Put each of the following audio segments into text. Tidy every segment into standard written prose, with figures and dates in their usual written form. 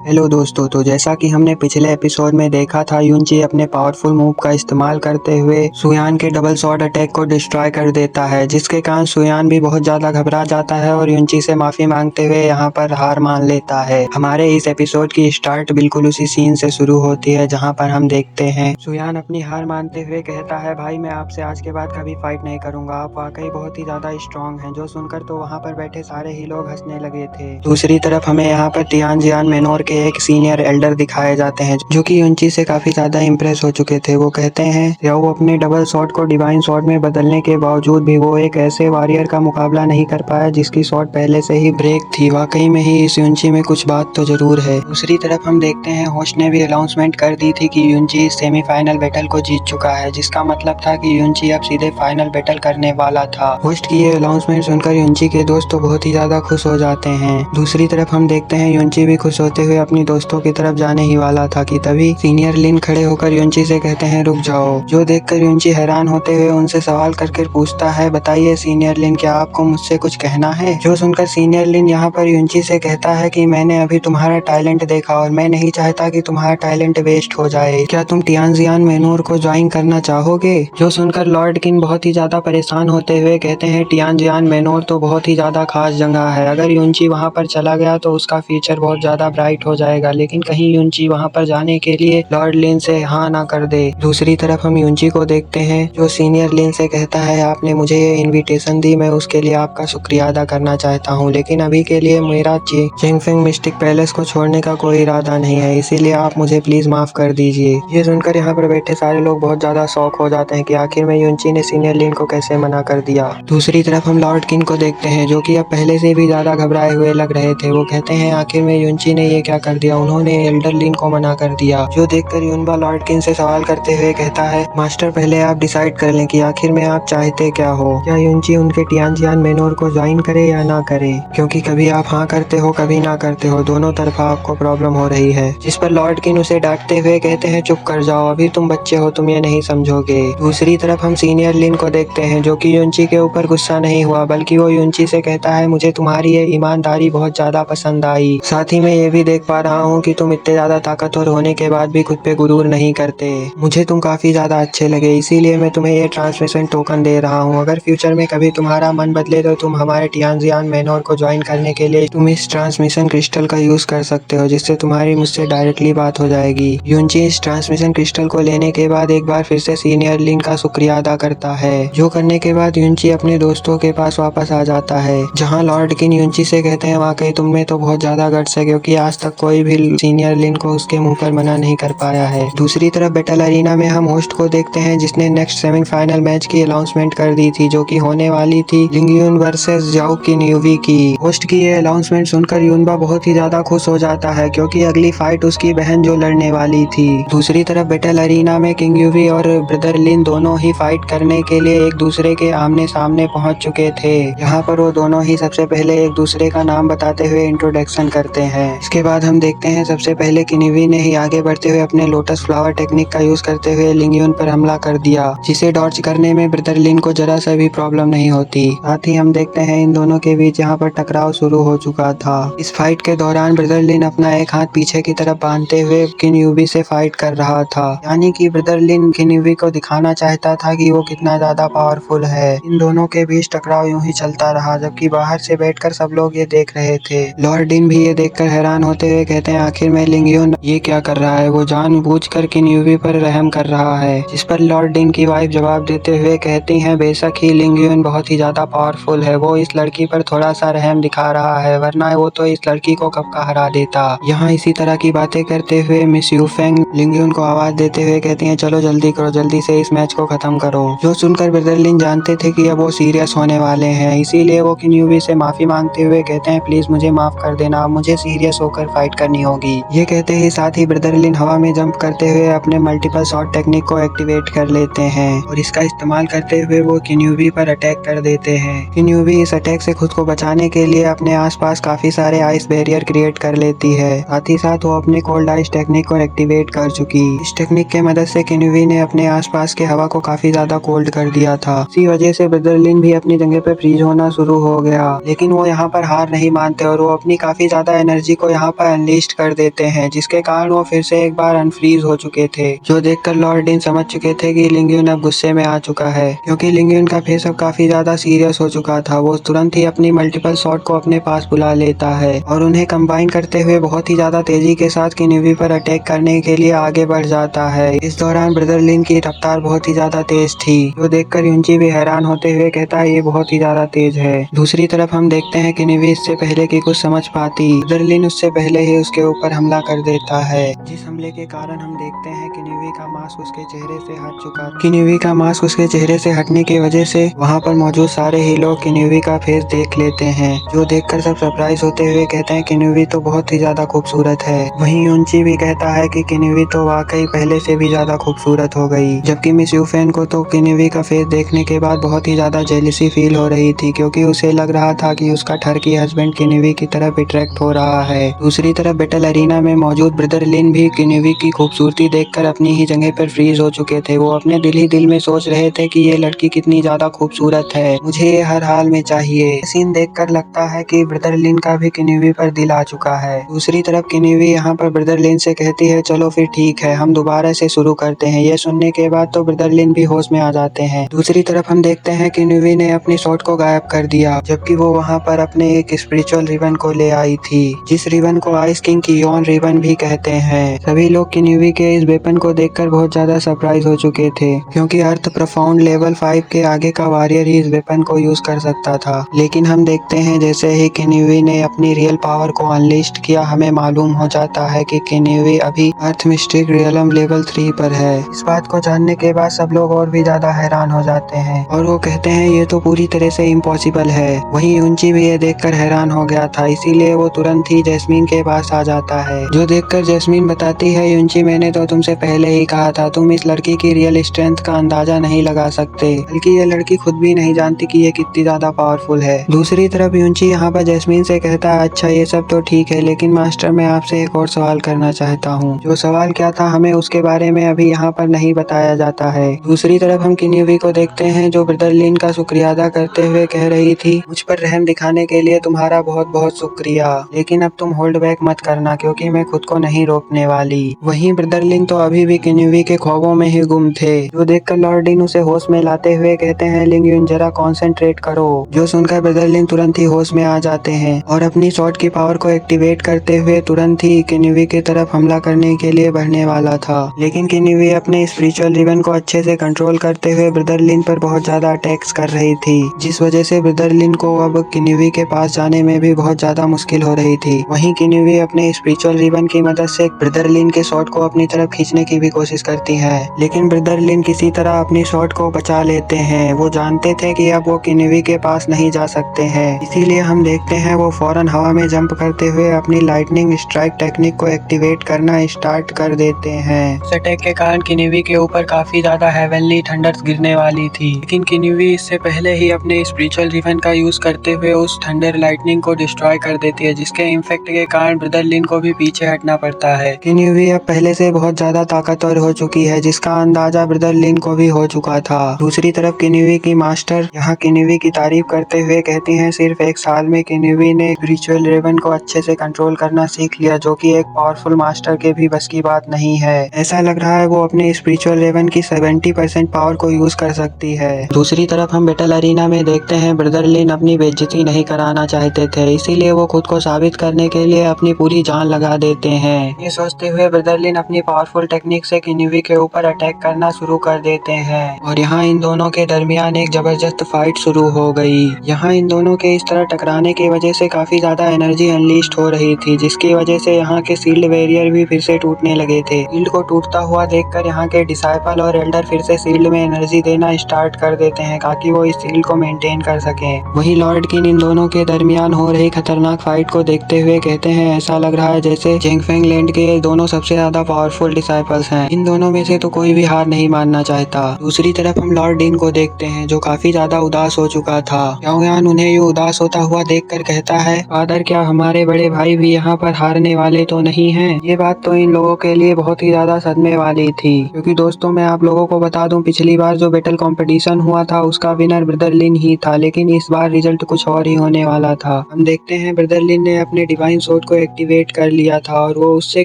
Hello दोस्तों, तो जैसा कि हमने पिछले एपिसोड में देखा था, युनची अपने पावरफुल मूव का इस्तेमाल करते हुए सुयान के डबल शॉट अटैक को डिस्ट्रॉय कर देता है, जिसके कारण सुयान भी बहुत ज्यादा घबरा जाता है और युनची से माफी मांगते हुए यहाँ पर हार मान लेता है। हमारे इस एपिसोड की स्टार्ट बिल्कुल उसी सीन से शुरू होती है जहाँ पर हम देखते हैं सुयान अपनी हार मानते हुए कहता है, भाई मैं आपसे आज के बाद कभी फाइट नहीं करूंगा, आप वाकई बहुत ही ज्यादा स्ट्रांग हैं। जो सुनकर तो वहाँ पर बैठे सारे ही लोग हंसने लगे थे। दूसरी तरफ हमें यहाँ पर तियानजियान मेनोर के एक सीनियर एल्डर दिखाए जाते हैं जो कि युनची से काफी ज्यादा इम्प्रेस हो चुके थे। वो कहते हैं या वो अपने डबल शॉट को डिवाइन शॉट में बदलने के बावजूद भी वो एक ऐसे वॉरियर का मुकाबला नहीं कर पाया जिसकी शॉट पहले से ही ब्रेक थी। वाकई में ही इस युनची में कुछ बात तो जरूर है। दूसरी तरफ हम देखते हैं होस्ट ने भी अनाउंसमेंट कर दी थी कि युनची इस सेमीफाइनल बैटल को जीत चुका है, जिसका मतलब था कि युनची अब सीधे फाइनल बैटल करने वाला था। होस्ट की ये अनाउंसमेंट सुनकर युनची के दोस्त तो बहुत ही ज्यादा खुश हो जाते हैं। दूसरी तरफ हम देखते हैं युनची भी खुश होते हुए अपनी दोस्तों की तरफ जाने ही वाला था कि तभी सीनियर लिन खड़े होकर युनची से कहते हैं, रुक जाओ। जो देखकर युनची हैरान होते हुए उनसे सवाल करके पूछता है, बताइए सीनियर लिन, क्या आपको मुझसे कुछ कहना है? जो सुनकर सीनियर लिन यहाँ पर युनची से कहता है कि मैंने अभी तुम्हारा टैलेंट देखा और मैं नहीं चाहता कि तुम्हारा टैलेंट वेस्ट हो जाए। क्या तुम तियानजियान मेनोर को ज्वाइन करना चाहोगे? जो सुनकर लॉर्ड किन बहुत ही ज्यादा परेशान होते हुए कहते हैं, तियानजियान मेनोर तो बहुत ही ज्यादा खास जगह है, अगर युनची वहाँ पर चला गया तो उसका फ्यूचर बहुत ज्यादा ब्राइट हो जाएगा, लेकिन कहीं युनची वहाँ पर जाने के लिए लॉर्ड लिन से हाँ ना कर दे। दूसरी तरफ हम युनची को देखते हैं जो सीनियर लिन से कहता है, आपने मुझे ये इनविटेशन दी, मैं उसके लिए आपका शुक्रिया अदा करना चाहता हूँ, लेकिन अभी के लिए मेरा चिंगफिंग मिस्टिक पैलेस को छोड़ने का कोई इरादा नहीं है, इसीलिए आप मुझे प्लीज माफ कर दीजिए। ये सुनकर यहाँ पर बैठे सारे लोग बहुत ज्यादा शॉक हो जाते हैं कि आखिर में युनची ने सीनियर लिन को कैसे मना कर दिया। दूसरी तरफ हम लॉर्ड किन को देखते हैं जो कि अब पहले से भी ज्यादा घबराए हुए लग रहे थे। वो कहते हैं, आखिर में युनची ने ये क्या कर दिया, उन्होंने एल्डर लिन को मना कर दिया। जो देखकर युनबा लॉर्ड किन से सवाल करते हुए कहता है, मास्टर पहले आप डिसाइड कर लें कि आखिर में आप चाहते क्या हो, क्या युनची उनके तियानजियान मेनोर को ज्वाइन करे या ना करे, क्योंकि कभी आप हाँ करते हो कभी ना करते हो, दोनों तरफा आपको प्रॉब्लम हो रही है। जिस पर लॉर्ड किन उसे डांटते हुए कहते हैं, चुप कर जाओ, अभी तुम बच्चे हो, तुम ये नहीं समझोगे। दूसरी तरफ हम सीनियर लिन को देखते हैं जो कि युनची के ऊपर गुस्सा नहीं हुआ, बल्कि वो युनची से कहता है, मुझे तुम्हारी ये ईमानदारी बहुत ज्यादा पसंद आई, साथ ही मैं ये भी देख पा रहा हूँ कि तुम इतने ज्यादा ताकतवर होने के बाद भी खुद पे गुरूर नहीं करते, मुझे तुम काफी ज्यादा अच्छे लगे, इसीलिए मैं तुम्हें ये ट्रांसमिशन टोकन दे रहा हूँ। अगर फ्यूचर में कभी तुम्हारा मन बदले तो तुम हमारे तियानजियान मेनोर को ज्वाइन करने के लिए तुम इस ट्रांसमिशन क्रिस्टल का यूज कर सकते हो, जिससे तुम्हारी मुझसे डायरेक्टली बात हो जाएगी। युनची इस ट्रांसमिशन क्रिस्टल को लेने के बाद एक बार फिर से सीनियर लिन का शुक्रिया अदा करता है, जो करने के बाद युनची अपने दोस्तों के पास वापस आ जाता है, जहाँ लॉर्ड किन युनची से कहते हैं, वाकई तुम में तो बहुत ज्यादा गट्स है, क्योंकि आज तक कोई भी सीनियर लिन को उसके मुंह पर मना नहीं कर पाया है। दूसरी तरफ बैटल अरीना में हम होस्ट को देखते हैं जिसने नेक्स्ट सेमीफाइनल मैच की अनाउंसमेंट कर दी थी, जो कि होने वाली थी लिंगयुन वर्सेस जाओ किन यूवी की। होस्ट की ये अनाउंसमेंट सुनकर युनबा बहुत ही ज्यादा खुश हो जाता है, क्योंकि अगली फाइट उसकी बहन जो लड़ने वाली थी। दूसरी तरफ बैटल अरीना में किंग यूवी और ब्रदर लिन दोनों ही फाइट करने के लिए एक दूसरे के आमने सामने पहुंच चुके थे। यहाँ पर वो दोनों ही सबसे पहले एक दूसरे का नाम बताते हुए इंट्रोडक्शन करते हैं। इसके बाद हम देखते हैं सबसे पहले किंग यूवी ने ही आगे बढ़ते हुए अपने लोटस फ्लावर टेक्निक का यूज करते हुए लिंगयुन पर हमला कर दिया, जिसे डॉज करने में ब्रदर लिन को जरा सा भी प्रॉब्लम नहीं होती। साथ ही हम देखते हैं इन दोनों के बीच यहाँ पर टकराव शुरू हो चुका था। इस फाइट के दौरान ब्रदर लिन अपना एक हाथ पीछे की तरफ बांधते हुए किन यूवी से फाइट कर रहा था, यानी कि ब्रदर लिन किन यूवी को दिखाना चाहता था कि वो कितना ज्यादा पावरफुल है। इन दोनों के बीच टकराव यूं ही चलता रहा, जबकि बाहर से बैठकर सब लोग ये देख रहे थे। लॉर्ड डिन भी ये देखकर हैरान होते हुए कहते हैं, आखिर में लिंगयुन ये क्या कर रहा है, वो जानबूझकर किन यूवी पर रहम कर रहा है। जिस पर लॉर्ड डिन की वाइफ जवाब देते हुए कहती हैं, बेशक ही लिंगयुन बहुत ही ज्यादा पावरफुल है, वो इस लड़की पर थोड़ा सा रहम दिखा रहा है, वरना वो तो इस लड़की को कब का हरा देता। यहाँ इसी तरह की बातें करते हुए मिस यूफेंग लिंगयुन को आवाज देते हुए कहती हैं, चलो जल्दी करो, जल्दी से इस मैच को खत्म करो। जो सुनकर ब्रदर लिन जानते थे कि अब वो सीरियस होने वाले हैं, इसीलिए वो किन यूवी से माफी मांगते हुए कहते हैं, प्लीज मुझे माफ कर देना, अब मुझे सीरियस होकर फाइट करनी होगी। ये कहते ही साथ ही ब्रदर लिन हवा में जंप करते हुए अपने मल्टीपल शॉट टेक्निक को एक्टिवेट कर लेते हैं और इसका इस्तेमाल करते हुए वो किन यूवी पर अटैक कर देते हैं। किन यूवी इस अटैक से खुद को बचाने के लिए अपने आसपास काफी सारे आइस बैरियर क्रिएट कर लेती है, साथ ही साथ वो अपने कोल्ड आइस टेक्निक को एक्टिवेट कर चुकी। इस टेक्निक के मदद से किन यूवी ने अपने आसपास के हवा को काफी ज्यादा कोल्ड कर दिया था। इसी वजह से ब्रदर लिन भी अपनी जगह पे फ्रीज होना शुरू हो गया, लेकिन वो यहाँ पर हार नहीं मानते और वो अपनी काफी ज्यादा एनर्जी को यहाँ पर अनलीस्ट कर देते हैं, जिसके कारण वो फिर से एक बार अनफ्रीज हो चुके थे। जो देखकर लॉर्ड डिन समझ चुके थे कि लिंग्यून अब गुस्से में आ चुका है, क्योंकि लिंग्यून का फेस अब काफी ज्यादा सीरियस हो चुका था। वो तुरंत ही अपनी मल्टीपल शॉट को अपने पास बुला लेता है और उन्हें कंबाइन करते हुए बहुत ही ज्यादा तेजी के साथ किन्युवी पर अटैक करने के लिए आगे बढ़ जाता है। इस दौरान ब्रदर लिन की रफ्तार बहुत ही ज्यादा तेज थी, जो देखकर युंची भी हैरान होते हुए कहता है ये बहुत ही ज्यादा तेज है। दूसरी तरफ हम देखते हैं किन्युवी इससे पहले कि कुछ समझ पाती, ब्रदर लिन उससे पहले ही उसके ऊपर हमला कर देता है, जिस हमले के कारण हम देखते हैं किन्युवी का मास्क उसके चेहरे से हट चुका। किन्युवी का मास्क उसके चेहरे से हटने की वजह से वहाँ पर मौजूद सारे ही लोग किन्युवी का फेस देख लेते हैं, जो देखकर सब सरप्राइज होते हुए कहते हैं किन्युवी तो बहुत ही ज्यादा खूबसूरत है। वहीं युंची भी कहता है कि किन्युवी तो वाकई पहले से भी ज्यादा खूबसूरत हो गई। जबकि मिस यूफेन को तो किन्युवी का फेस देखने के बाद बहुत ही ज्यादा जेलिसी फील हो रही थी, क्योंकि उसे लग रहा था कि उसका ठरकी हस्बैंड किन्युवी की तरफ अट्रैक्ट हो रहा है। दूसरी तरफ बैटल अरीना में मौजूद ब्रदर लिन भी किन्युवी की खूबसूरती देखकर अपनी ही जगह पर फ्रीज हो चुके थे। वो अपने दिल ही दिल में सोच रहे थे कि ये लड़की कितनी ज्यादा खूबसूरत है, मुझे ये हर हाल में चाहिए। सीन देखकर लगता है कि ब्रदर लिन का भी किन्युवी पर दिल आ चुका है। दूसरी तरफ किन्युवी यहाँ पर ब्रदर लिन से कहती है चलो फिर ठीक है, हम दोबारा से शुरू करते हैं। ये सुनने के बाद तो ब्रदर लिन भी होश में आ जाते हैं। दूसरी तरफ हम देखते हैं किन्युवी ने अपनी शॉट को गायब कर दिया, जबकि वो वहाँ पर अपने एक स्पिरिचुअल रिबन को ले आई थी, जिस रिबन को आइस किंग की योन रिबन भी कहते हैं। सभी लोग किन्युवी के इस वेपन को देखकर बहुत ज्यादा सरप्राइज हो चुके थे, क्योंकि अर्थ प्रोफाउंड लेवल 5 के आगे का वॉरियर ही इस वेपन को यूज कर सकता था। लेकिन हम देखते हैं जैसे ही किन्युवी ने अपनी रियल पावर को अनलिस्ट किया, हमें मालूम हो जाता है कि किन्युवी अभी अर्थ मिस्टिक रियलम लेवल 3 पर है। इस बात को जानने के बाद सब लोग और भी ज्यादा हैरान हो जाते हैं और वो कहते हैं ये तो पूरी तरह से इम्पॉसिबल है। वहीं युंची भी ये देखकर हैरान हो गया था, इसीलिए वो तुरंत ही जैस्मीन के पास आ जाता है, जो देखकर जैस्मीन बताती है युंची मैंने तो तुमसे पहले ही कहा था, तुम इस लड़की की रियल स्ट्रेंथ का अंदाजा नहीं लगा सकते, बल्कि ये लड़की खुद भी नहीं जानती कि ये कितनी ज्यादा पावरफुल है। दूसरी तरफ युंची यहाँ पर जैस्मीन से कहता है अच्छा ये सब तो ठीक है, लेकिन मास्टर मैं आपसे एक और सवाल करना चाहता हूँ। जो सवाल क्या था हमें उसके बारे में अभी यहाँ पर नहीं बताया जाता है। दूसरी तरफ हम किन्युवी को देखते हैं जो ब्रदर लिन का शुक्रिया अदा करते हुए कह रही थी मुझ पर रहम दिखाने के लिए तुम्हारा बहुत बहुत शुक्रिया, लेकिन अब तुम होल्ड बैक मत करना क्योंकि मैं खुद को नहीं रोकने वाली। वहीं ब्रदर लिन तो अभी भी किन्युवी के ख्वाबों में ही गुम थे, जो देखकर लॉर्ड डिन उसे होश में लाते हुए कहते हैं लिंग्यून जरा कॉन्सेंट्रेट करो। जो सुनकर ब्रदर लिन तुरंत ही होश में आ जाते हैं और अपनी शॉट की पावर को एक्टिवेट करते हुए तुरंत ही किन्युवी की तरफ हमला करने के लिए बढ़ने वाला था, लेकिन किन्युवी अपने स्पिरिचुअल रिबन को अच्छे से कंट्रोल करते हुए ब्रदर लिन पर बहुत ज्यादा अटैक्स कर रही थी, जिस वजह से ब्रदर लिन को अब किन्युवी के पास जाने में भी बहुत ज्यादा मुश्किल हो रही थी। वहीं किन्युवी अपने स्पिरिचुअल रिबन की मदद से ब्रदर लिन के शॉट को अपनी तरफ खींचने की भी कोशिश करती है, लेकिन ब्रदर लिन किसी तरह अपनी शॉट को बचा लेते हैं। वो जानते थे कि अब वो किन्युवी के पास नहीं जा सकते हैं, इसीलिए हम देखते हैं वो फौरन हवा में जंप करते हुए अपनी लाइटनिंग स्ट्राइक टेक्निक को एक्टिवेट करना स्टार्ट कर देते हैं। इस अटैक के कारण किन्युवी के ऊपर काफी ज्यादा हेवनली थंडर्स गिरने वाली थी, लेकिन किन्युवी इससे पहले ही अपने स्पिरिचुअल रिबन का यूज करते हुए उस थंडर लाइटनिंग को डिस्ट्रॉय कर देती है, जिसके इम्पैक्ट के कारण ब्रदर लिन को भी पीछे हटना पड़ता है। किन्युवी अब पहले से बहुत ज्यादा ताकतवर हो चुकी है, जिसका अंदाजा ब्रदर लिन को भी हो चुका था। दूसरी तरफ किन्युवी की मास्टर यहाँ किन्युवी की तारीफ करते हुए कहती हैं सिर्फ एक साल में किन्युवी ने स्पिरिचुअल रिबन को अच्छे से कंट्रोल करना सीख लिया, जो कि एक पावरफुल मास्टर के भी बस की बात नहीं है। ऐसा लग रहा है वो अपने स्पिरिचुअल रिबन की 70% पावर को यूज कर सकती है। दूसरी तरफ हम बैटल अरीना में देखते हैं ब्रदर लिन अपनी बेइज्जती नहीं कराना चाहते थे, इसीलिए वो खुद को साबित करने के लिए अपनी पूरी जान लगा देते हैं। ये सोचते हुए ब्रदर लिन अपनी पावरफुल टेक्निक से किन्युवी के ऊपर अटैक करना शुरू कर देते हैं और यहाँ इन दोनों के दरमियान एक जबरदस्त फाइट शुरू हो गई। यहाँ इन दोनों के इस तरह टकराने की वजह से काफी ज्यादा एनर्जी अनलीस्ट हो रही थी, जिसकी वजह से यहाँ के शील्ड बैरियर भी फिर से टूटने लगे थे। शील्ड को टूटता हुआ देखकर यहाँ के डिसाइपल और एल्डर फिर से शील्ड में एनर्जी देना स्टार्ट कर देते हैं ताकि वो इस शील्ड को मेंटेन कर सके। वहीं लॉर्ड किन इन दोनों के दरमियान हो रही खतरनाक फाइट को देखते हुए कहते हैं ऐसा लग रहा है जैसे जेंगफेंग लैंड के दोनों सबसे ज्यादा पावरफुल डिसाइपल्स हैं, इन दोनों में से तो कोई भी हार नहीं मानना चाहता। दूसरी तरफ हम लॉर्ड डिन को देखते हैं जो काफी ज्यादा उदास हो चुका था। प्योंगयान उन्हें ये उदास होता हुआ देखकर कहता है फादर क्या हमारे बड़े भाई भी यहाँ पर हारने वाले तो नहीं हैं? ये बात तो इन लोगों के लिए बहुत ही ज्यादा सदमे वाली थी, क्योंकि दोस्तों मैं आप लोगों को बता दूं पिछली बार जो बैटल कंपटीशन हुआ था उसका विनर ब्रदर लिन ही था, लेकिन इस बार रिजल्ट कुछ और ही होने वाला था। हम देखते हैं ब्रदर लिन ने अपने डिवाइन सोर्ड को एक्टिवेट कर लिया था और वो उससे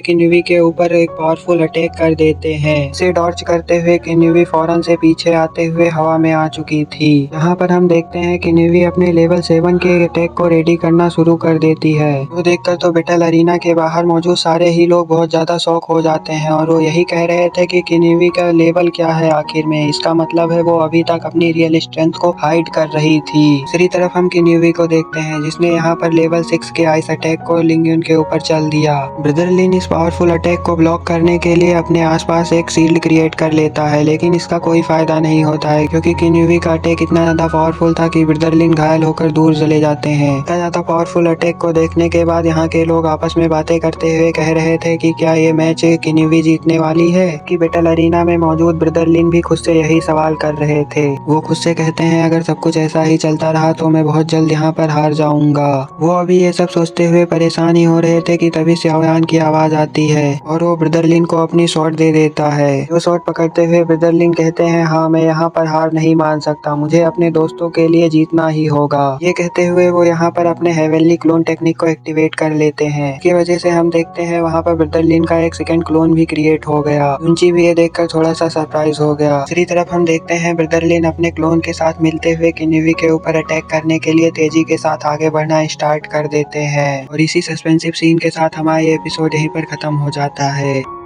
किन्युई के ऊपर एक पावरफुल अटैक कर देते हैं। इसे डॉर्च करते हुए किन्युई फौरन से पीछे आते हुए हवा में आ चुकी थी। यहाँ पर हम देखते हैं किन्युई अपने लेवल 7 के अटैक को रेडी करना शुरू कर देती है। वो देखकर तो बैटल अरीना के बाहर मौजूद सारे ही लोग बहुत ज्यादा शॉक हो जाते हैं और वो यही कह रहे थे कि किन्युई का लेवल क्या है आखिर में। इसका मतलब है वो अभी तक अपनी रियल स्ट्रेंथ को हाइड कर रही थी। दूसरी तरफ हम किन्युई को देखते हैं जिसने यहाँ पर लेवल 6 के आइस अटैक को लिंगयुन के ऊपर चल दिया। ब्रदर लिन इस पावरफुल अटैक को ब्लॉक करने के लिए अपने आसपास एक शील्ड क्रिएट कर लेता है, लेकिन इसका कोई फायदा नहीं होता है क्योंकि किन्युई का अटैक इतना ज्यादा पावरफुल था कि ब्रदर लिन घायल होकर दूर चले जाते हैं। इतना ज्यादा पावरफुल अटैक को देखने के बाद यहाँ के लोग आपस में बातें करते हुए कह रहे थे कि क्या ये मैच किन्युई जीतने वाली है। कि बैटल अरीना में मौजूद ब्रदर लिन भी खुद से यही सवाल कर रहे थे। वो खुद से कहते हैं अगर सब कुछ ऐसा ही चलता रहा तो मैं बहुत जल्द यहाँ पर हार जाऊंगा। वो अभी ये सब सोचते हुए परेशान ही हो रहे थे कि तभी शाओयान की आवाज आती है और वो ब्रदर लिन को अपनी शॉट दे देता है। वो शॉट पकड़ते हुए ब्रदर लिन कहते हैं हाँ मैं यहाँ पर हार नहीं मान सकता, मुझे अपने दोस्तों के लिए जीतना ही होगा। ये कहते हुए वो यहाँ पर अपने हेवनली क्लोन टेक्निक को एक्टिवेट कर लेते हैं। इसकी वजह से हम देखते हैं वहाँ पर ब्रदर लिन का एक सेकंड क्लोन भी क्रिएट हो गया। यूनची भी ये देखकर थोड़ा सा सरप्राइज हो गया। दूसरी तरफ हम देखते हैं ब्रदर लिन अपने क्लोन के साथ मिलते हुए किन्युई के ऊपर अटैक करने के लिए तेजी के साथ आगे बढ़ना स्टार्ट कर देते हैं और इसी सस्पेंसिव सीन के साथ हमारा ये एपिसोड यहीं पर खत्म हो जाता है।